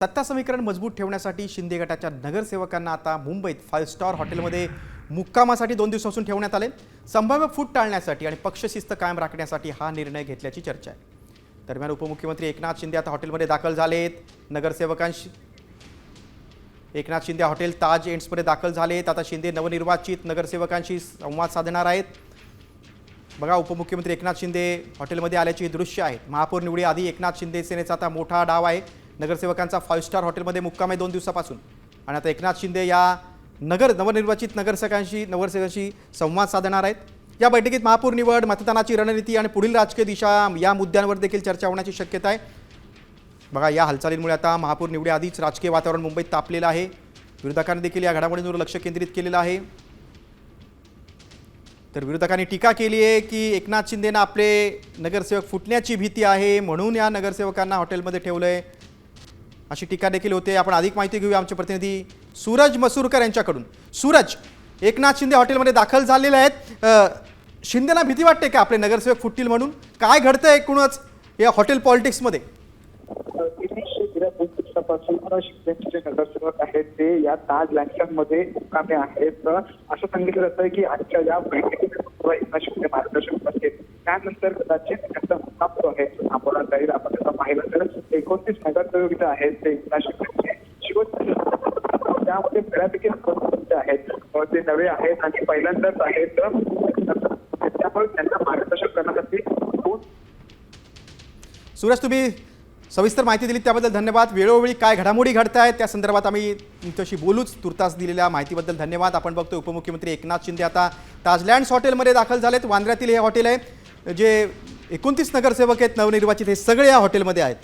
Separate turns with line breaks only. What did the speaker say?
सत्ता समीकरण मजबूत ठेवण्यासाठी शिंदे गटाच्या नगरसेवकांना आता मुंबईत 5 स्टार हॉटेलमध्ये मुक्कामासाठी 2 दिवसापासून ठेवण्यात आले। संभाव्य फूट टाळण्यासाठी आणि पक्षशिस्त कायम राखण्यासाठी हा निर्णय घेतल्याची चर्चा आहे। दरम्यान उपमुख्यमंत्री एकनाथ शिंदे आता हॉटेलमध्ये दाखल झालेत। नगरसेवकांशी एकनाथ शिंदे हॉटेल ताज एंड्समध्ये दाखल झालेत। आता शिंदे नवनिर्वाचित नगरसेवकांशी संवाद साधणार आहेत। बघा, उपमुख्यमंत्री एकनाथ शिंदे हॉटेलमध्ये आल्याची ही दृश्य आहेत। महापौर निवडीआधी एकनाथ शिंदे सेनेचा आता मोठा डाव आहे। नगरसेवकांचा 5 स्टार हॉटेलमध्ये मुक्काम आहे 2 दिवसापासून आणि आता एकनाथ शिंदे या नवनिर्वाचित नगरसेवकांशी संवाद साधणार आहेत। या बैठकीत महापौर निवड, मतदानाची रणनीती आणि पुढील राजकीय दिशा या मुद्द्यांवर देखील चर्चा होण्याची शक्यता आहे। बघा, या हालचालींमुळे आता महापौर निवडीआधीच राजकीय वातावरण मुंबईत तापलेलं आहे। विरोधकांनी देखील या घडामोडींवर लक्ष केंद्रित केलेलं आहे। तर विरोधकांनी टीका केली आहे की एकनाथ शिंदेंना आपले नगरसेवक फुटण्याची भीती आहे म्हणून या नगरसेवकांना हॉटेलमध्ये ठेवलंय, अशी टीका देखील होते। आपण अधिक माहिती घेऊया आमचे प्रतिनिधी सूरज मसूरकर यांच्याकडून। सूरज, एकनाथ शिंदे हॉटेलमध्ये दाखल झालेले आहेत। शिंदेना भीती वाटते का आपले नगरसेवक फुटतील म्हणून? काय घडतंय एकूणच या हॉटेल पॉलिटिक्समध्ये?
शिंदेचे नगरसेवक आहेत ते या ताज लँडमध्ये मुक्कामी आहेत। असं सांगितलं जातं की आजच्या या बैठकीत एकनाथ शिंदे मार्गदर्शक असतील, त्यानंतर कदाचित त्यांचा मुक्काम जो आहे थांबवला जाईल। आपण त्याचा पाहिलं तर 29 नगरसेवक इथं आहेत ते एकनाथ शिंदे शिवसेना, त्यामध्ये बऱ्यापैकी आहेत ते नवे आहेत आणि पहिल्यांदाच आहेत, त्यामुळे त्यांना मार्गदर्शक करण्यासाठी
सूरज, तुम्ही सविस्तर माहिती दिली त्याबद्दल धन्यवाद। वेळोवेळी काय घडामोडी घडतायत त्या संदर्भात आम्ही तुमच्याशी बोलूच। तुर्तास दिलेल्या माहितीबद्दल धन्यवाद। आपण बघतोय उपमुख्यमंत्री एकनाथ शिंदे आता ताजलँड्स हॉटेलमध्ये दाखल झालेत। वांद्र्यातील हे हॉटेल आहे जे 29 नगरसेवक आहेत नवनिर्वाचित, हे सगळे या हॉटेलमध्ये आहेत।